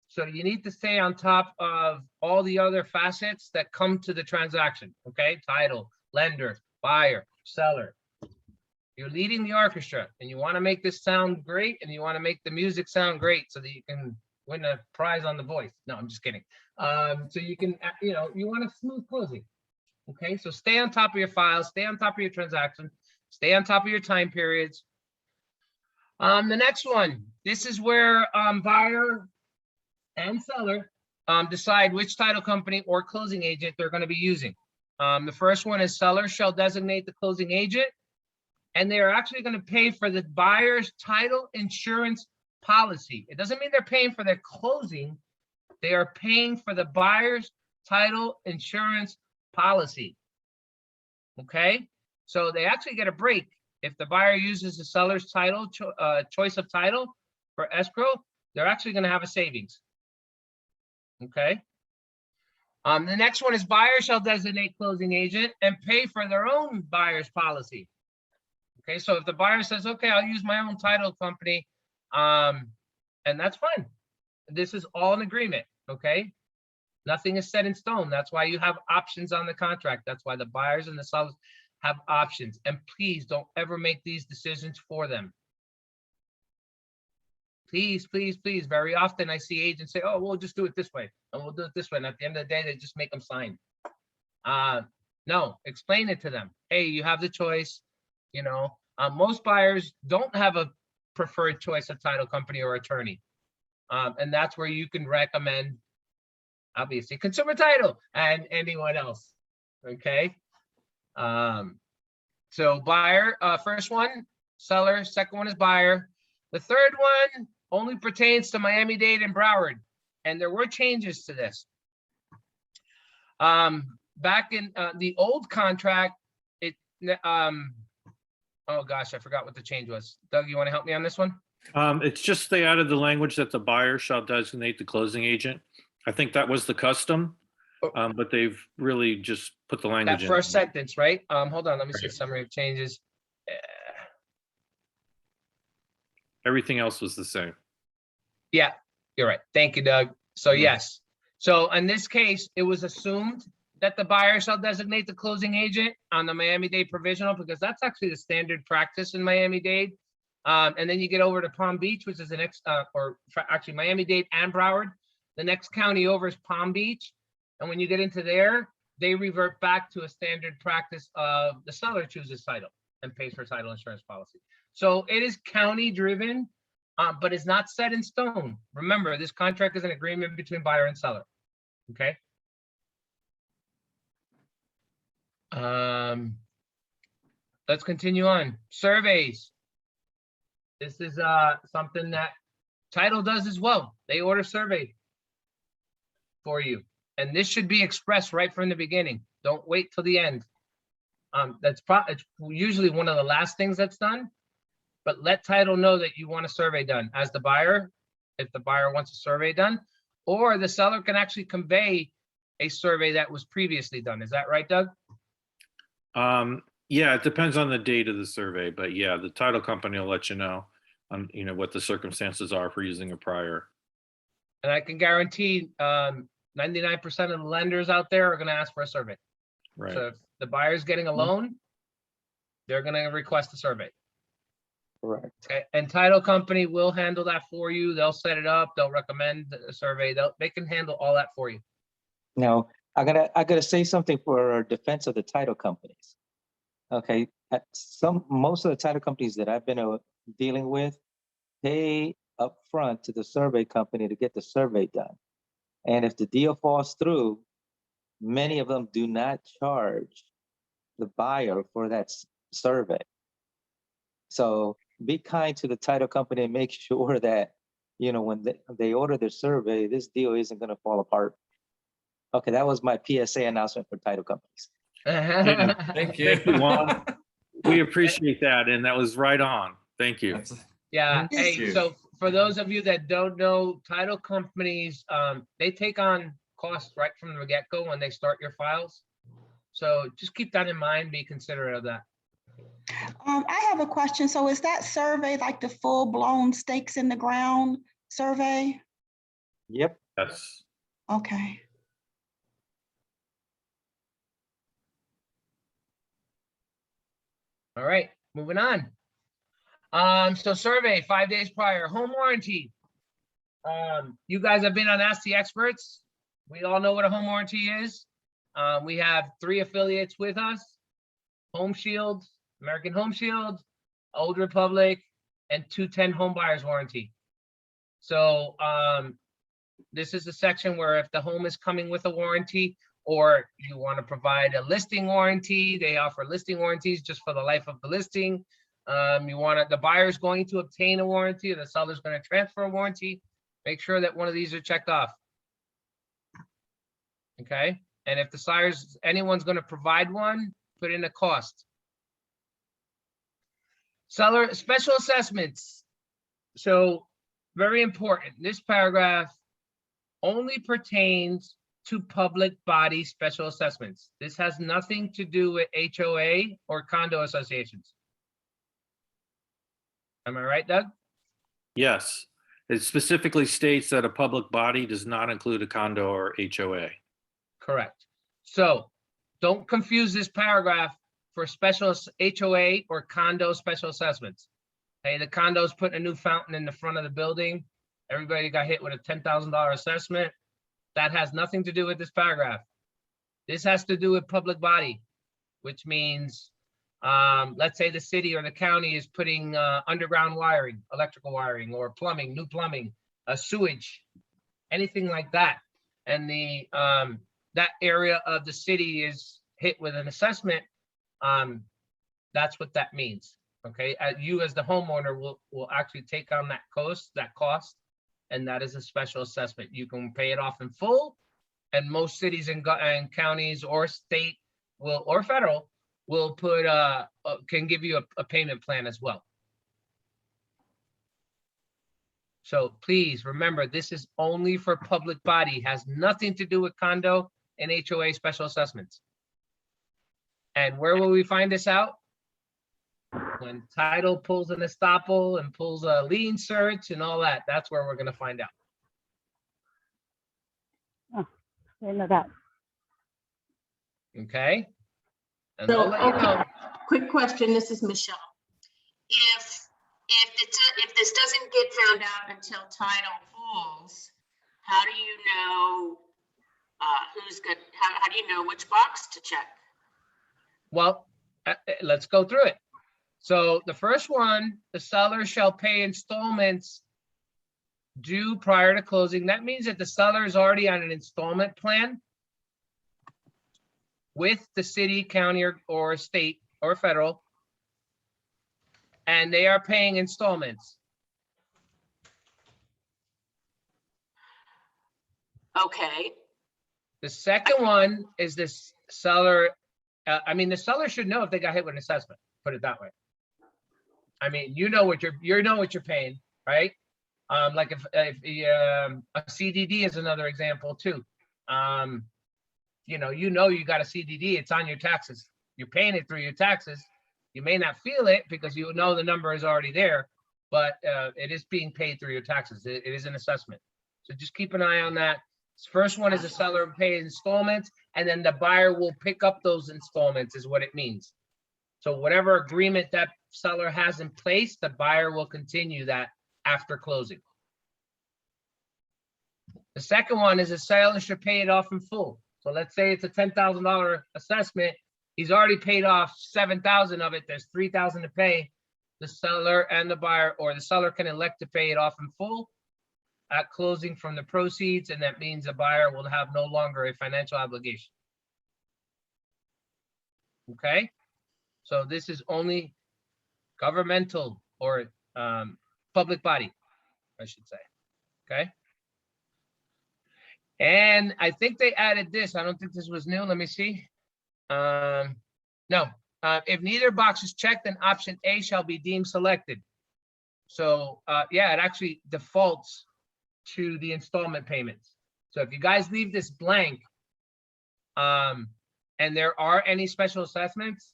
So you need to stay on top of all the other facets that come to the transaction, okay? Title, lender, buyer, seller. You're leading the orchestra, and you want to make this sound great, and you want to make the music sound great so that you can win a prize on The Voice. No, I'm just kidding. So you can, you want a smooth closing. Okay, so stay on top of your files, stay on top of your transaction, stay on top of your time periods. The next one, this is where buyer and seller decide which title company or closing agent they're going to be using. The first one is seller shall designate the closing agent, and they are actually going to pay for the buyer's title insurance policy. It doesn't mean they're paying for their closing. They are paying for the buyer's title insurance policy. Okay, so they actually get a break. If the buyer uses the seller's title, choice of title for escrow, they're actually going to have a savings. Okay. The next one is buyer shall designate closing agent and pay for their own buyer's policy. Okay, so if the buyer says, okay, I'll use my own title company, and that's fine. This is all an agreement, okay? Nothing is set in stone. That's why you have options on the contract. That's why the buyers and the sellers have options. And please don't ever make these decisions for them. Please, please, please. Very often I see agents say, oh, we'll just do it this way, and we'll do it this way. And at the end of the day, they just make them sign. No, explain it to them. Hey, you have the choice. Most buyers don't have a preferred choice of title company or attorney. And that's where you can recommend, obviously, Consumer Title and anyone else, okay? So buyer, first one, seller, second one is buyer. The third one only pertains to Miami-Dade and Broward, and there were changes to this. Back in the old contract, oh gosh, I forgot what the change was. Doug, you want to help me on this one? It's just they added the language that the buyer shall designate the closing agent. I think that was the custom, but they've really just put the language That in. first sentence, right? Hold on, let me see summary of changes. Everything else was the same. Yeah, you're right. Thank you, Doug. So yes. So in this case, it was assumed that the buyer shall designate the closing agent on the Miami-Dade provisional, because that's actually the standard practice in Miami-Dade. And then you get over to Palm Beach, which is the next, actually Miami-Dade and Broward. The next county over is Palm Beach. And when you get into there, they revert back to a standard practice of the seller chooses title and pays for title insurance policy. So it is county driven, but it's not set in stone. Remember, this contract is an agreement between buyer and seller, okay? Let's continue on. Surveys. This is something that title does as well. They order survey for you, and this should be expressed right from the beginning. Don't wait till the end. It's usually one of the last things that's done, but let title know that you want a survey done as the buyer, if the buyer wants a survey done, or the seller can actually convey a survey that was previously done. Is that right, Doug? Yeah, it depends on the date of the survey, but yeah, the title company will let you know what the circumstances are for using a prior. And I can guarantee 99% of the lenders out there are going to ask for a survey. Right. So if the buyer's getting a loan, they're going to request a survey. Correct. Okay. And title company will handle that for you. They'll set it up. They'll recommend a survey. They can handle all that for you. Now, I gotta say something for defense of the title companies. Okay, most of the title companies that I've been dealing with pay up front to the survey company to get the survey done. And if the deal falls through, many of them do not charge the buyer for that survey. So be kind to the title company and make sure that, you know, when they order their survey, this deal isn't going to fall apart. Okay, that was my PSA announcement for title companies. Thank you. Thank you, Juan. We appreciate that, and that was right on. Thank you. Yeah, Thank hey, you. so for those of you that don't know, title companies, they take on costs right from the get-go when they start your files. So just keep that in mind, be considerate of that. I have a question. So is that survey like the full-blown stakes in the ground survey? Yep. Yes. Okay. All right, moving on. So survey 5 days prior, home warranty. You guys have been on Ask the Experts. We all know what a home warranty is. We have 3 affiliates with us: Home Shield, American Home Shield, Old Republic, and 210 Home Buyers Warranty. So this is the section where if the home is coming with a warranty, or you want to provide a listing warranty, they offer listing warranties just for the life of the listing. The buyer's going to obtain a warranty, or the seller's going to transfer a warranty. Make sure that one of these are checked off. Okay, and if anyone's going to provide one, put in a cost. Seller special assessments. So very important. This paragraph only pertains to public body special assessments. This has nothing to do with HOA or condo associations. Am I right, Doug? Yes. It specifically states that a public body does not include a condo or HOA. Correct. So don't confuse this paragraph for special HOA or condo special assessments. Hey, the condo's putting a new fountain in the front of the building. Everybody got hit with a $10,000 assessment. That has nothing to do with this paragraph. This has to do with public body, which means, let's say the city or the county is putting underground wiring, electrical wiring, or plumbing, new plumbing, sewage, anything like that. And that area of the city is hit with an assessment. That's what that means. Okay, you as the homeowner will actually take on that cost, and that is a special assessment. You can pay it off in full, and most cities and counties or state or federal will can give you a payment plan as well. So please remember, this is only for public body, has nothing to do with condo and HOA special assessments. And where will we find this out? When title pulls an estoppel and pulls a lien search and all that, that's where we're going to find out. Oh, I didn't know that. Okay. And So, I'll let you know. quick question, this is Michelle. If this doesn't get found out until title pulls, how do you know how do you know which box to check? Well, let's go through it. So the first one, the seller shall pay installments due prior to closing. That means that the seller is already on an installment plan with the city, county, or state or federal, and they are paying installments. Okay. The second one is this seller. The seller should know if they got hit with an assessment. Put it that way. I mean, you know what you're paying, right? Like if a CDD is another example too. You got a CDD. It's on your taxes. You're paying it through your taxes. You may not feel it because you know the number is already there, but it is being paid through your taxes. It is an assessment. So just keep an eye on that. First one is the seller pay installments, and then the buyer will pick up those installments is what it means. So whatever agreement that seller has in place, the buyer will continue that after closing. The second one is the seller should pay it off in full. So let's say it's a $10,000 assessment. He's already paid off 7,000 of it. There's 3,000 to pay. The seller and the buyer, or the seller can elect to pay it off in full at closing from the proceeds, and that means the buyer will have no longer a financial obligation. Okay, so this is only governmental or public body, I should say. Okay. And I think they added this. I don't think this was new. Let me see. No, if neither box is checked, then option A shall be deemed selected. So yeah, it actually defaults to the installment payments. So if you guys leave this blank, and there are any special assessments,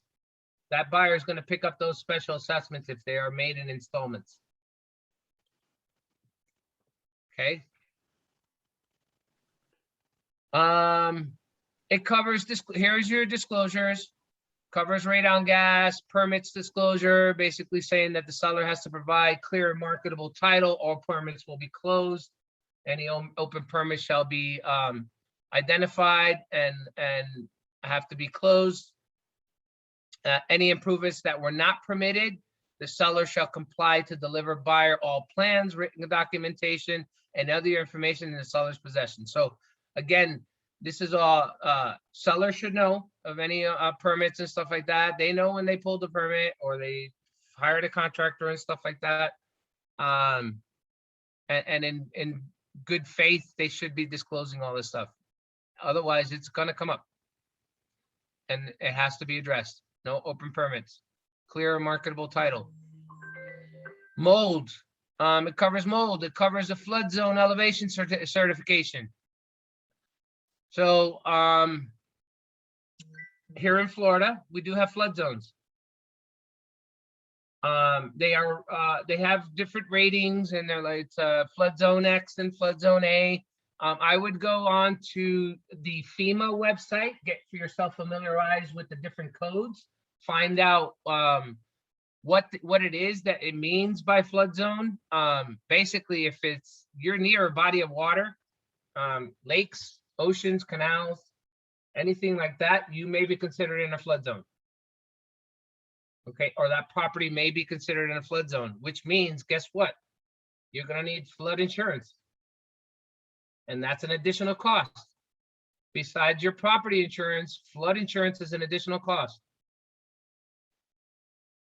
that buyer is going to pick up those special assessments if they are made in installments. Okay. It covers this. Here's your disclosures. Covers radon gas, permits disclosure, basically saying that the seller has to provide clear and marketable title. All permits will be closed. Any open permits shall be identified and have to be closed. Any improvements that were not permitted, the seller shall comply to deliver buyer all plans, written documentation, and other information in the seller's possession. So again, this is all seller should know of any permits and stuff like that. They know when they pulled the permit or they hired a contractor and stuff like that. And in good faith, they should be disclosing all this stuff. Otherwise, it's gonna come up. And it has to be addressed. No open permits. Clear and marketable title. Mold. It covers mold. It covers a flood zone elevation certification. So here in Florida, we do have flood zones. They have different ratings, and they're like flood zone X and flood zone A. I would go on to the FEMA website, get yourself familiarized with the different codes, find out what it is that it means by flood zone. Basically, if you're near a body of water, lakes, oceans, canals, anything like that, you may be considered in a flood zone. Okay, or that property may be considered in a flood zone, which means, guess what? You're gonna need flood insurance. And that's an additional cost. Besides your property insurance, flood insurance is an additional cost.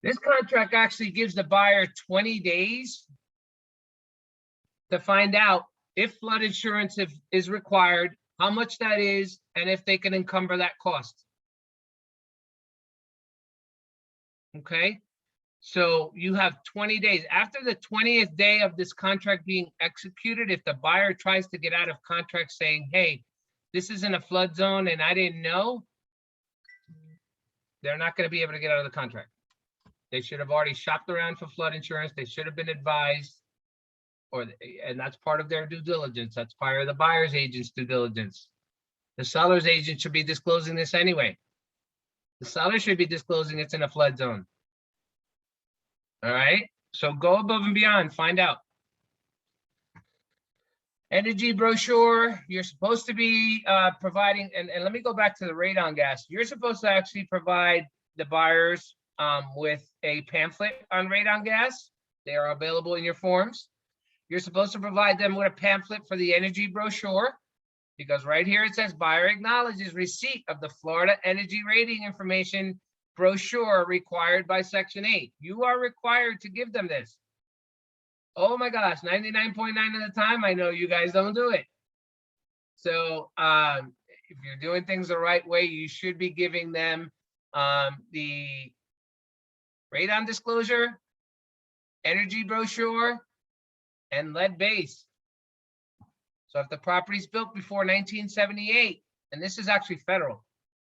This contract actually gives the buyer 20 days to find out if flood insurance is required, how much that is, and if they can encumber that cost. Okay, so you have 20 days. After the 20th day of this contract being executed, if the buyer tries to get out of contract saying, hey, this isn't a flood zone and I didn't know, they're not going to be able to get out of the contract. They should have already shopped around for flood insurance. They should have been advised, and that's part of their due diligence. That's part of the buyer's agent's due diligence. The seller's agent should be disclosing this anyway. The seller should be disclosing it's in a flood zone. All right, so go above and beyond, find out. Energy brochure, you're supposed to be providing, and let me go back to the radon gas. You're supposed to actually provide the buyers with a pamphlet on radon gas. They are available in your forms. You're supposed to provide them with a pamphlet for the energy brochure, because right here it says buyer acknowledges receipt of the Florida energy rating information brochure required by Section 8. You are required to give them this. Oh my gosh, 99.9% of the time, I know you guys don't do it. So if you're doing things the right way, you should be giving them the radon disclosure, energy brochure, and lead base. So if the property's built before 1978, and this is actually federal,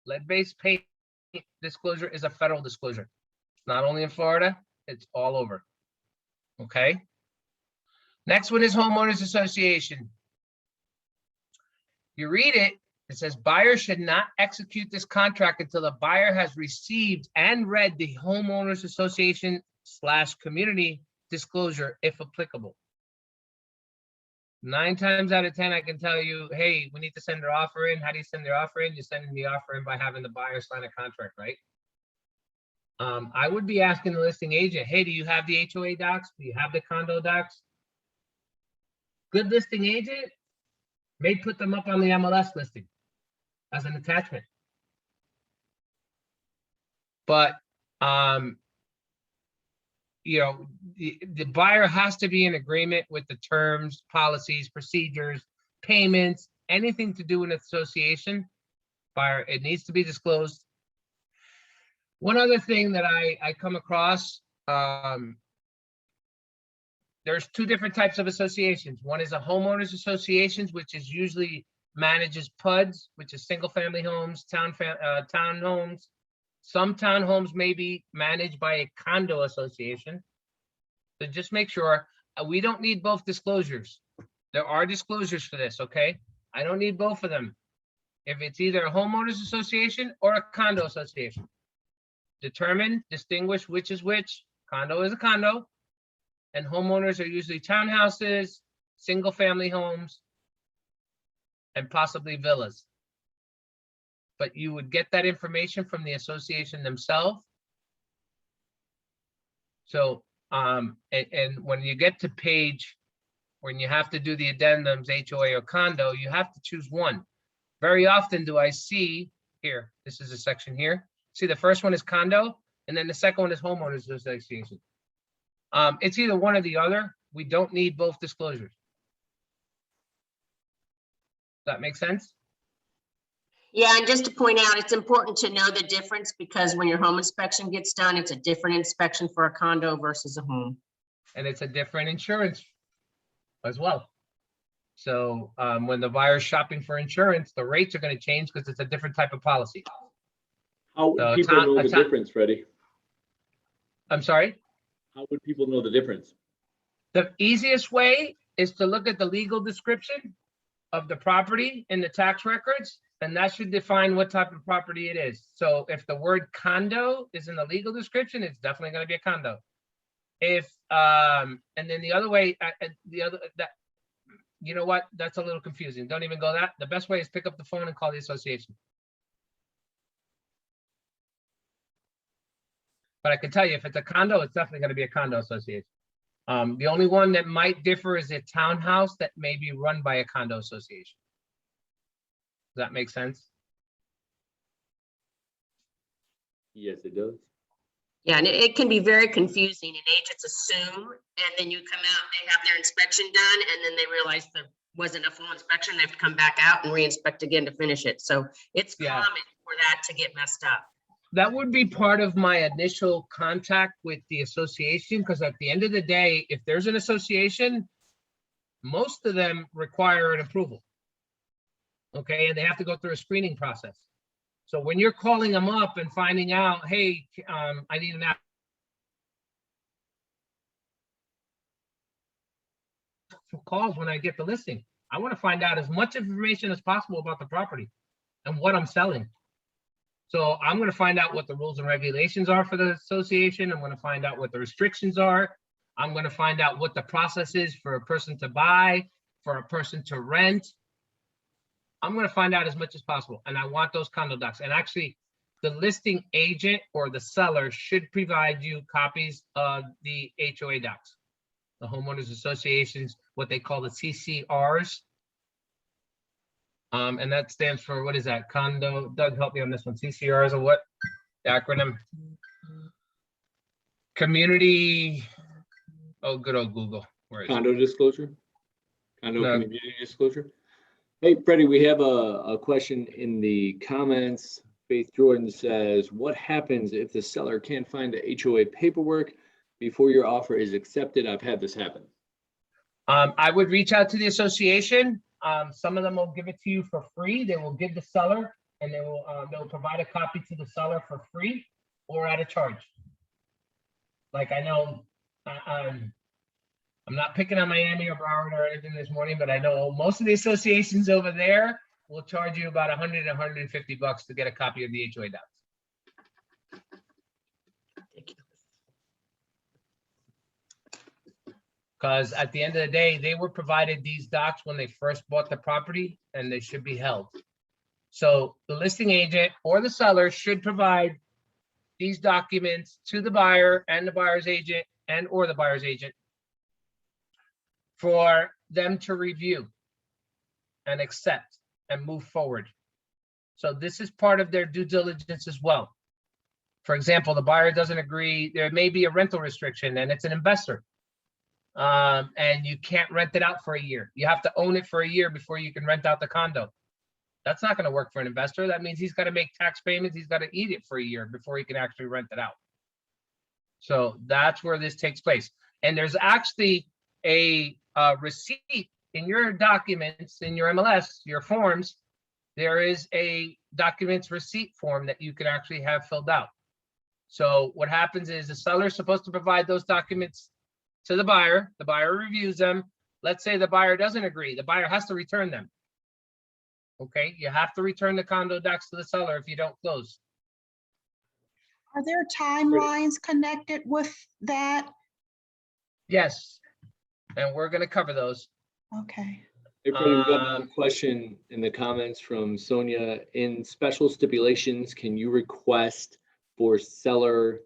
lead-based paint disclosure is a federal disclosure. It's not only in Florida, it's all over. Okay. Next one is Homeowners Association. You read it, it says buyer should not execute this contract until the buyer has received and read the Homeowners Association / community disclosure, if applicable. 9 times out of 10, I can tell you, hey, we need to send their offer in. How do you send their offer in? You're sending the offer in by having the buyer sign a contract, right? I would be asking the listing agent, hey, do you have the HOA docs? Do you have the condo docs? Good listing agent may put them up on the MLS listing as an attachment. But, you know, the buyer has to be in agreement with the terms, policies, procedures, payments, anything to do with an association. Buyer, it needs to be disclosed. One other thing that I come across, there's two different types of associations. One is a homeowners associations, which is usually manages PUDs, which is single family homes, townhomes. Some townhomes may be managed by a condo association. So just make sure, we don't need both disclosures. There are disclosures for this, okay? I don't need both of them. If it's either a homeowners association or a condo association. Determine, distinguish which is which. Condo is a condo. And homeowners are usually townhouses, single family homes, and possibly villas. But you would get that information from the association themselves. So, and when you get to page, when you have to do the addendums, HOA or condo, you have to choose one. Very often do I see here, this is a section here. See, the first one is condo, and then the second one is homeowners association. It's either one or the other. We don't need both disclosures. Does that make sense? Yeah, and just to point out, it's important to know the difference because when your home inspection gets done, it's a different inspection for a condo versus a home. And it's a different insurance as well. So when the buyer's shopping for insurance, the rates are going to change because it's a different type of policy. How would So people know the difference, Freddie? I'm sorry? How would people know the difference? The easiest way is to look at the legal description of the property in the tax records, and that should define what type of property it is. So if the word condo is in the legal description, it's definitely going to be a condo. If and then the other way, you know what? That's a little confusing. Don't even go that. The best way is pick up the phone and call the association. But I can tell you, if it's a condo, it's definitely going to be a condo association. The only one that might differ is a townhouse that may be run by a condo association. Does that make sense? Yes, it does. Yeah, and it can be very confusing and agents assume, and then you come out, they have their inspection done, and then they realize there wasn't a full inspection. They have to come back out and re-inspect again to finish it. So it's common for that to get messed up. That would be part of my initial contact with the association, because at the end of the day, if there's an association, most of them require an approval. Okay, and they have to go through a screening process. So when you're calling them up and finding out, hey, I need an app calls when I get the listing. I want to find out as much information as possible about the property and what I'm selling. So I'm going to find out what the rules and regulations are for the association. I'm going to find out what the restrictions are. I'm going to find out what the process is for a person to buy, for a person to rent. I'm going to find out as much as possible. And I want those condo docs. And actually, the listing agent or the seller should provide you copies of the HOA docs, the homeowners associations, what they call the CCRs. And that stands for, what is that? Condo, Doug, help me on this one. CCRs or what? The acronym? Community, oh, good old Google. Where is Condo it? disclosure? Condo No. community disclosure? Hey, Freddie, we have a question in the comments. Faith Jordan says, what happens if the seller can't find the HOA paperwork before your offer is accepted? I've had this happen. I would reach out to the association. Some of them will give it to you for free. They will give the seller, and they'll provide a copy to the seller for free or at a charge. Like I know, I'm not picking on Miami or Broward or anything this morning, but I know most of the associations over there will charge you about $100 to $150 to get a copy of the HOA docs. Because at the end of the day, they were provided these docs when they first bought the property, and they should be held. So the listing agent or the seller should provide these documents to the buyer and the buyer's agent or the buyer's agent for them to review and accept and move forward. So this is part of their due diligence as well. For example, the buyer doesn't agree, there may be a rental restriction and it's an investor. And you can't rent it out for a year. You have to own it for a year before you can rent out the condo. That's not going to work for an investor. That means he's got to make tax payments. He's got to eat it for a year before he can actually rent it out. So that's where this takes place. And there's actually a receipt in your documents, in your MLS, your forms. There is a documents receipt form that you can actually have filled out. So what happens is the seller is supposed to provide those documents to the buyer. The buyer reviews them. Let's say the buyer doesn't agree. The buyer has to return them. Okay, you have to return the condo docs to the seller if you don't close. Are there timelines connected with that? Yes, and we're gonna cover those. Okay. Hey, Freddie, we got another question in the comments from Sonia. In special stipulations, can you request for seller,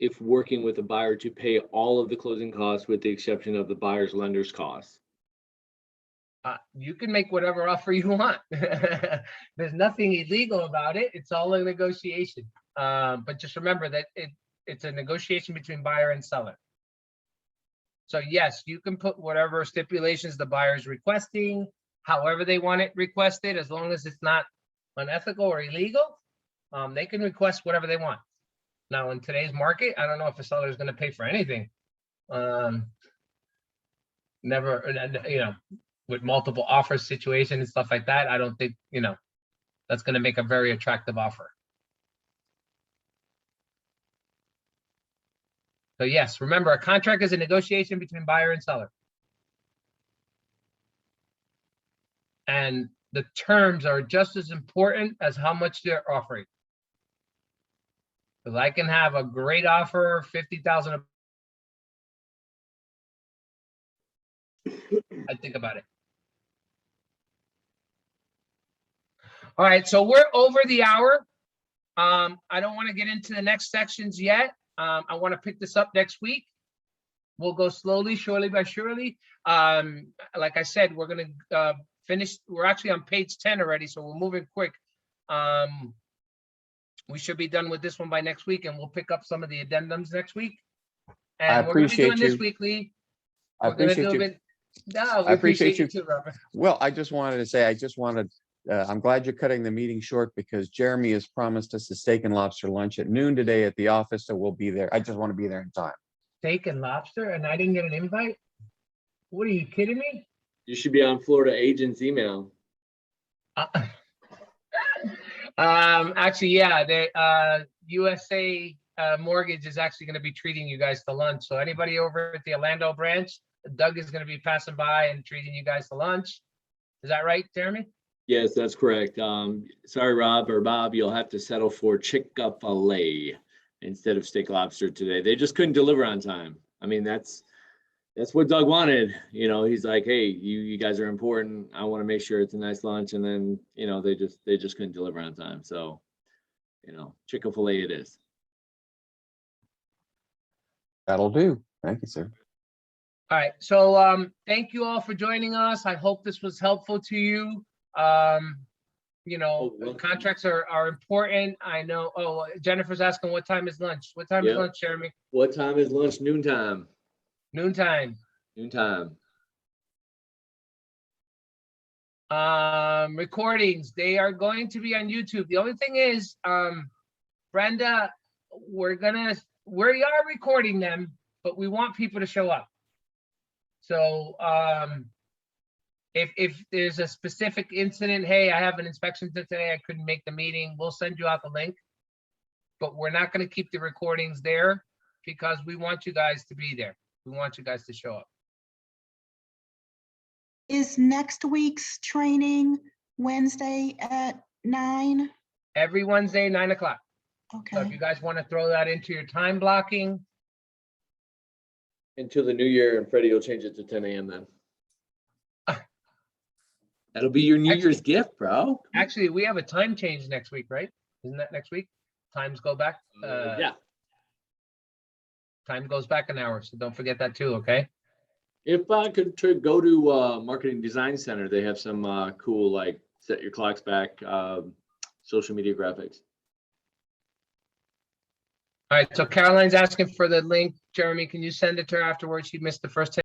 if working with a buyer, to pay all of the closing costs with the exception of the buyer's lender's costs? You can make whatever offer you want. There's nothing illegal about it. It's all a negotiation. But just remember that it's a negotiation between buyer and seller. So yes, you can put whatever stipulations the buyer is requesting, however they want it requested, as long as it's not unethical or illegal. They can request whatever they want. Now, in today's market, I don't know if a seller is going to pay for anything. Never, you know, with multiple offers situation and stuff like that, I don't think, you know, that's going to make a very attractive offer. So yes, remember, a contract is a negotiation between buyer and seller. And the terms are just as important as how much they're offering. Because I can have a great offer, 50,000. I think about it. All right, so we're over the hour. I don't want to get into the next sections yet. I want to pick this up next week. We'll go slowly, surely by surely. Like I said, we're going to finish. We're actually on page 10 already, so we're moving quick. We should be done with this one by next week, and we'll pick up some of the addendums next week. And I we're going to be appreciate doing this you. weekly. I appreciate you. No, we I appreciate you. too, Robert. Well, I just wanted to say, I'm glad you're cutting the meeting short because Jeremy has promised us a steak and lobster lunch at noon today at the office, so we'll be there. I just want to be there in time. Steak and lobster, and I didn't get an invite? What, are you kidding me? You should be on Florida agent's email. Actually, yeah, the USA Mortgage is actually going to be treating you guys to lunch. So anybody over at the Orlando branch, Doug is going to be passing by and treating you guys to lunch. Is that right, Jeremy? Yes, that's correct. Sorry, Rob or Bob, you'll have to settle for Chick-fil-A instead of steak lobster today. They just couldn't deliver on time. I mean, that's what Doug wanted. You know, he's like, hey, you guys are important. I want to make sure it's a nice lunch. And then, you know, they just couldn't deliver on time. So, you know, Chick-fil-A it is. That'll do. Thank you, sir. All right. So thank you all for joining us. I hope this was helpful to you. You know, contracts are important. I know. Oh, Jennifer's asking what time is lunch? What time is lunch, Jeremy? What time is lunch? Noontime. Noontime. Noontime. Recordings, they are going to be on YouTube. The only thing is, Brenda, we are recording them, but we want people to show up. So if there's a specific incident, hey, I have an inspection today, I couldn't make the meeting, we'll send you out the link. But we're not going to keep the recordings there because we want you guys to be there. We want you guys to show up. Is next week's training Wednesday at 9? Every Wednesday, 9 o'clock. So if you Okay. guys want to throw that into your time blocking. Until the new year, and Freddie will change it to 10 a.m. then. That'll be your New Year's gift, bro. Actually, we have a time change next week, right? Isn't that next week? Times go back. Yeah. Time goes back an hour, so don't forget that too, okay? If I could go to Marketing Design Center, they have some cool, like, set your clocks back social media graphics. All right, so Caroline's asking for the link. Jeremy, can you send it to her afterwards? She missed the first 10